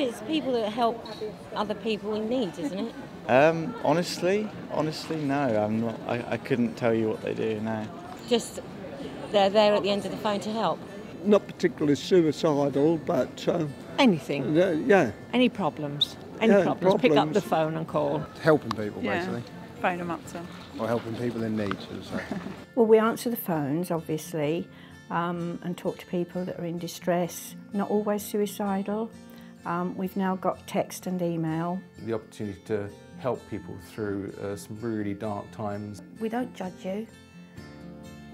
It's people that help other people in need, isn't it? Honestly, no. I'm not. I couldn't tell you what they do. No. Just they're there at the end of the phone to help. Not particularly suicidal, but anything. Yeah. Any problems? Any problems? Pick up the phone and call. Helping people, basically. Phone them up to. Or helping people in need, should I say. Well, we answer the phones, obviously, and talk to people that are in distress, not always suicidal. We've now got text and email. The opportunity to help people through some really dark times. We don't judge you.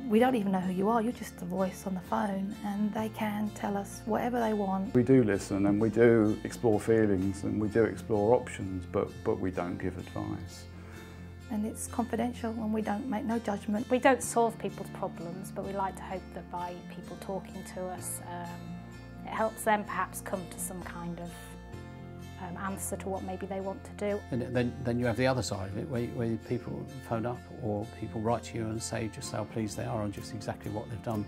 We don't even know who you are, you're just a voice on the phone, and they can tell us whatever they want. We do listen and we do explore feelings and we do explore options, but we don't give advice. And it's confidential and we don't make no judgment. We don't solve people's problems, but we like to hope that by people talking to us, it helps them perhaps come to some kind of answer to what maybe they want to do. And then you have the other side of it, where people phone up or people write to you and say just how pleased they are on just exactly what they've done,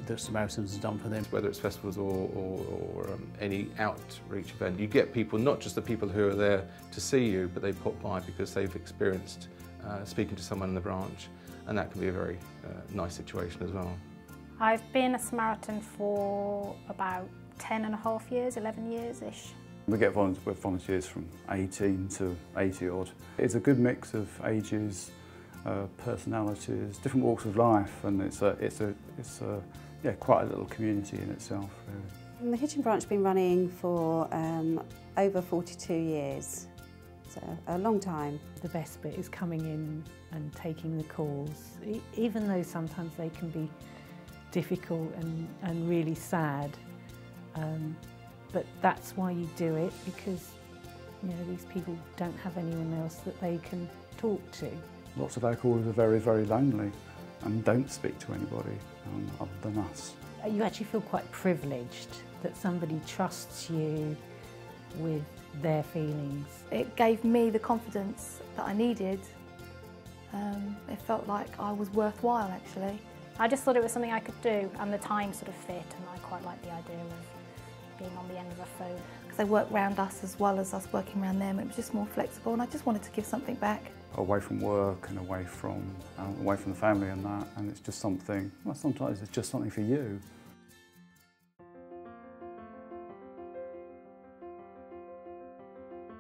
that Samaritans have done for them. Whether it's festivals or any outreach event, you get people, not just the people who are there to see you, but they pop by because they've experienced speaking to someone in the branch, and that can be a very nice situation as well. I've been a Samaritan for about 10.5 years, 11 years-ish. We get volunteers from 18 to 80 odd. It's a good mix of ages, personalities, different walks of life, and it's quite a little community in itself, really. The Hitchin branch has been running for over 42 years, so a long time. The best bit is coming in and taking the calls, even though sometimes they can be difficult and really sad. But that's why you do it, because these people don't have anyone else that they can talk to. Lots of our callers are very, very lonely and don't speak to anybody other than us. You actually feel quite privileged that somebody trusts you with their feelings. It gave me the confidence that I needed. It felt like I was worthwhile, actually. I just thought it was something I could do, and the time sort of fit, and I quite like the idea of being on the end of a phone. Because they work around us as well as us working around them. It was just more flexible, and I just wanted to give something back. Away from work and away from the family and that, and it's just something, well, sometimes it's just something for you.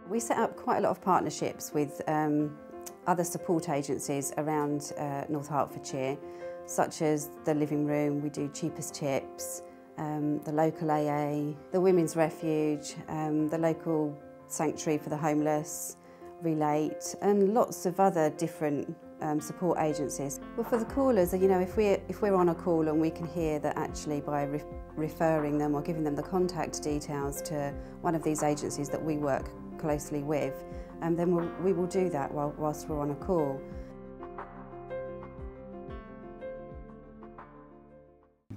We set up quite a lot of partnerships with other support agencies around North Hertfordshire, such as the Living Room. We do Cheapest Chips, the local AA, the Women's Refuge, the local Sanctuary for the Homeless, Relate, and lots of other different support agencies. Well, for the callers, if we're on a call and we can hear that actually by referring them or giving them the contact details to one of these agencies that we work closely with, then we will do that whilst we're on a call.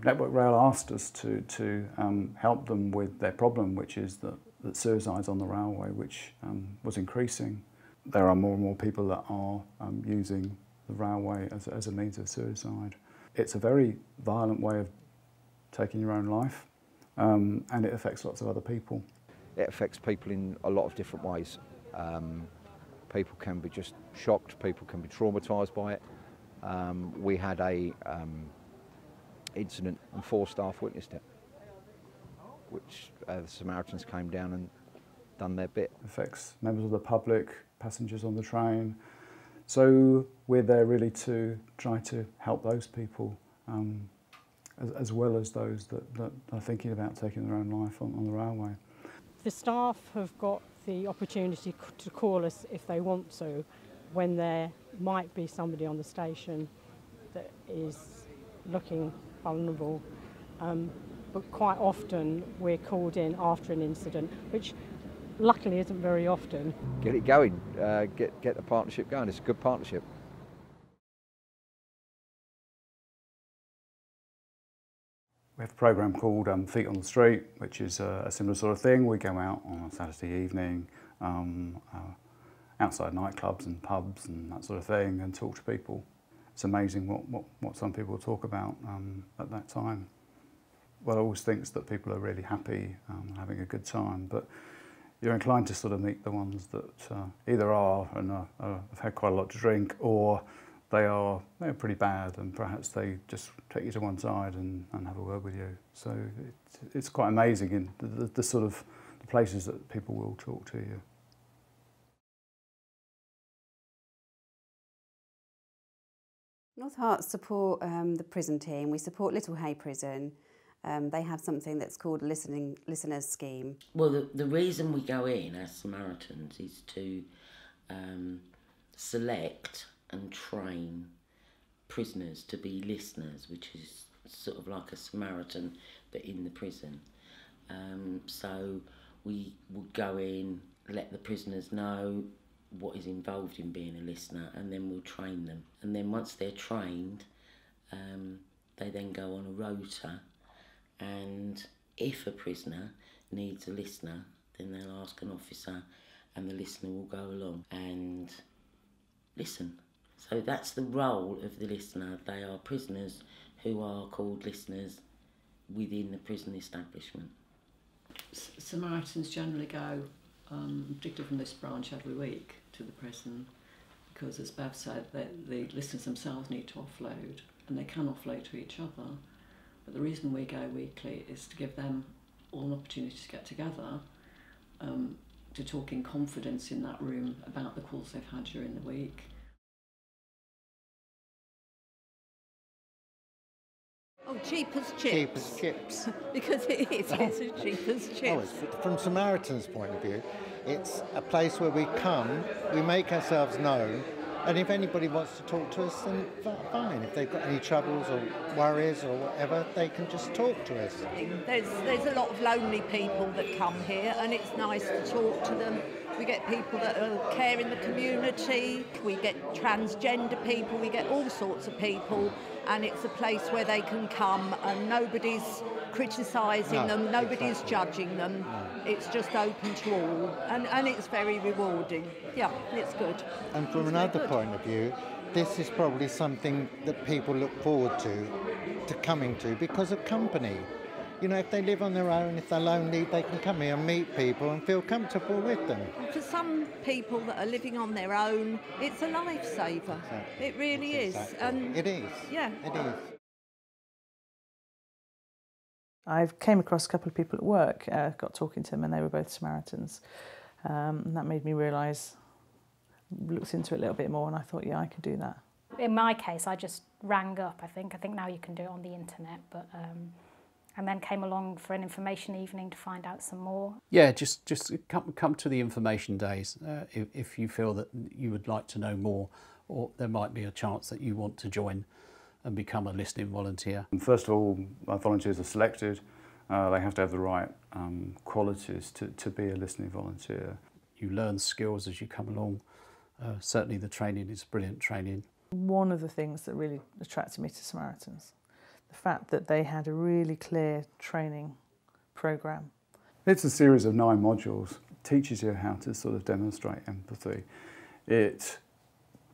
Network Rail asked us to help them with their problem, which is that suicides on the railway, which was increasing. There are more and more people that are using the railway as a means of suicide. It's a very violent way of taking your own life, and it affects lots of other people. It affects people in a lot of different ways. People can be just shocked, people can be traumatised by it. We had a incident and 4 staff witnessed it, which the Samaritans came down and done their bit. It affects members of the public, passengers on the train. So we're there really to try to help those people as well as those that are thinking about taking their own life on the railway. The staff have got the opportunity to call us if they want to, when there might be somebody on the station that is looking vulnerable, but quite often we're called in after an incident, which luckily isn't very often. Get it going, get the partnership going. It's a good partnership. We have a programme called Feet on the Street, which is a similar sort of thing. We go out on a Saturday evening, outside nightclubs and pubs and that sort of thing, and talk to people. It's amazing what some people talk about at that time. One always thinks that people are really happy, having a good time, but you're inclined to sort of meet the ones that either are and have had quite a lot to drink, or they're pretty bad, and perhaps they just take you to one side and have a word with you. So it's quite amazing in the sort of the places that people will talk to you. North Herts support the prison team. We support Little Hay Prison. They have something that's called a listeners scheme. Well, the reason we go in as Samaritans is to select and train prisoners to be listeners, which is sort of like a Samaritan but in the prison. So we would go in, let the prisoners know what is involved in being a listener, and then we'll train them. And then once they're trained, they then go on a rota, and if a prisoner needs a listener, then they'll ask an officer and the listener will go along and listen. So that's the role of the listener. They are prisoners who are called listeners within the prison establishment. Samaritans generally go, particularly from this branch, every week to the prison, because as Bev said, the listeners themselves need to offload, and they can offload to each other. But the reason we go weekly is to give them all an opportunity to get together, to talk in confidence in that room about the calls they've had during the week. Oh, cheap as chips. Cheap as chips. Because it is, it's as cheap as chips. From Samaritans' point of view, it's a place where we come, we make ourselves known, and if anybody wants to talk to us, then fine. If they've got any troubles or worries or whatever, they can just talk to us. There's a lot of lonely people that come here, and it's nice to talk to them. We get people that care in the community, we get transgender people, we get all sorts of people, and it's a place where they can come and nobody's criticising them, nobody's judging them. It's just open to all, and it's very rewarding. Yeah, it's good. And from another point of view, this is probably something that people look forward to coming to because of company. You know, if they live on their own, if they're lonely, they can come here and meet people and feel comfortable with them. For some people that are living on their own, it's a lifesaver. Exactly. It really is. And it is. Yeah. It is. I came across a couple of people at work, got talking to them, and they were both Samaritans. And that made me realise, looked into it a little bit more, and I thought, yeah, I could do that. In my case, I just rang up, I think. I think now you can do it on the internet, but... and then came along for an information evening to find out some more. Yeah, just come to the information days if you feel that you would like to know more, or there might be a chance that you want to join and become a listening volunteer. First of all, volunteers are selected. They have to have the right qualities to be a listening volunteer. You learn skills as you come along. Certainly the training is brilliant training. One of the things that really attracted me to Samaritans, the fact that they had a really clear training programme. It's a series of 9 modules. It teaches you how to sort of demonstrate empathy. It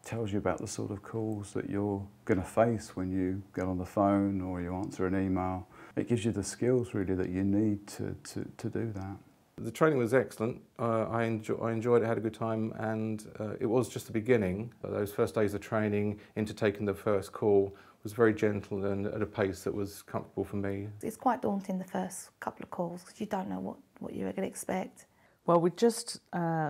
tells you about the sort of calls that you're going to face when you get on the phone or you answer an email. It gives you the skills really that you need to do that. The training was excellent. I enjoyed it, had a good time, and it was just the beginning. Those first days of training into taking the first call was very gentle and at a pace that was comfortable for me. It's quite daunting the first couple of calls because you don't know what you're going to expect. Well, we just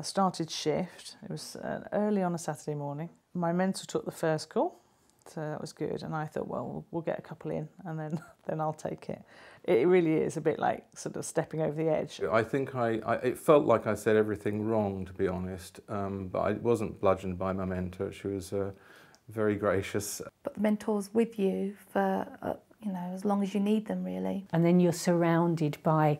started shift. It was early on a Saturday morning. My mentor took the first call, so that was good. And I thought, well, we'll get a couple in and then I'll take it. It really is a bit like sort of stepping over the edge. I think it felt like I said everything wrong, to be honest, but I wasn't bludgeoned by my mentor. She was very gracious. But the mentor's with you for, you know, as long as you need them, really. And then you're surrounded by,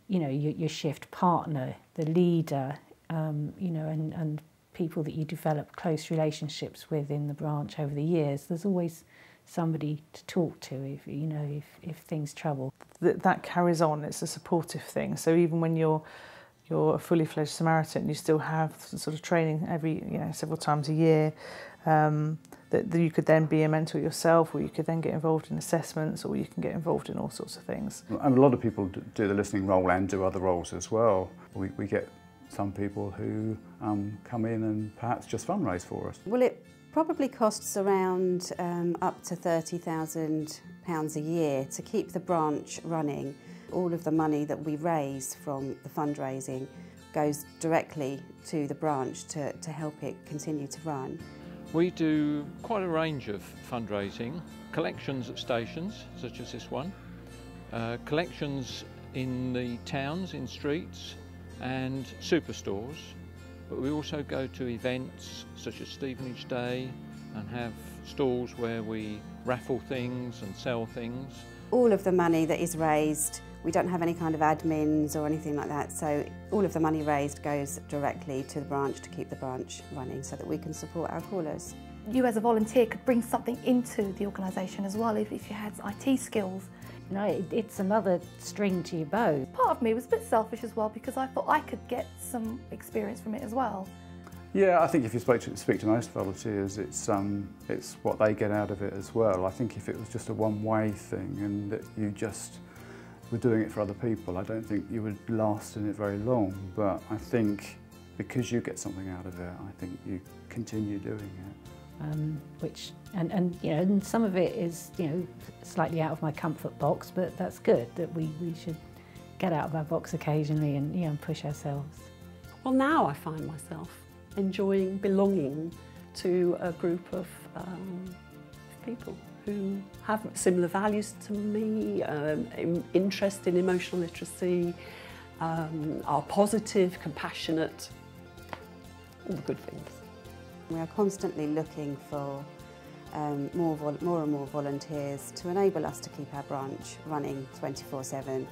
you know, your shift partner, the leader, you know, and people that you develop close relationships with in the branch over the years. There's always somebody to talk to if, you know, if things trouble. That carries on. It's a supportive thing. So even when you're a fully fledged Samaritan, you still have sort of training several times a year. That you could then be a mentor yourself, or you could then get involved in assessments, or you can get involved in all sorts of things. And a lot of people do the listening role and do other roles as well. We get some people who come in and perhaps just fundraise for us. Well, it probably costs around up to £30,000 a year to keep the branch running. All of the money that we raise from the fundraising goes directly to the branch to help it continue to run. We do quite a range of fundraising, collections at stations such as this one, collections in the towns, in streets and superstores, but we also go to events such as Stevenage Day and have stalls where we raffle things and sell things. All of the money that is raised, we don't have any kind of admins or anything like that, so all of the money raised goes directly to the branch to keep the branch running so that we can support our callers. You as a volunteer could bring something into the organisation as well if you had IT skills. You know, it's another string to your bow. Part of me was a bit selfish as well because I thought I could get some experience from it as well. Yeah, I think if you speak to most volunteers, it's what they get out of it as well. I think if it was just a one-way thing and that you just were doing it for other people, I don't think you would last in it very long. But I think because you get something out of it, I think you continue doing it. And some of it is, you know, slightly out of my comfort box, but that's good that we should get out of our box occasionally and, you know, push ourselves. Well, now I find myself enjoying belonging to a group of people who have similar values to me, interest in emotional literacy, are positive, compassionate, all the good things. We are constantly looking for more and more volunteers to enable us to keep our branch running 24/7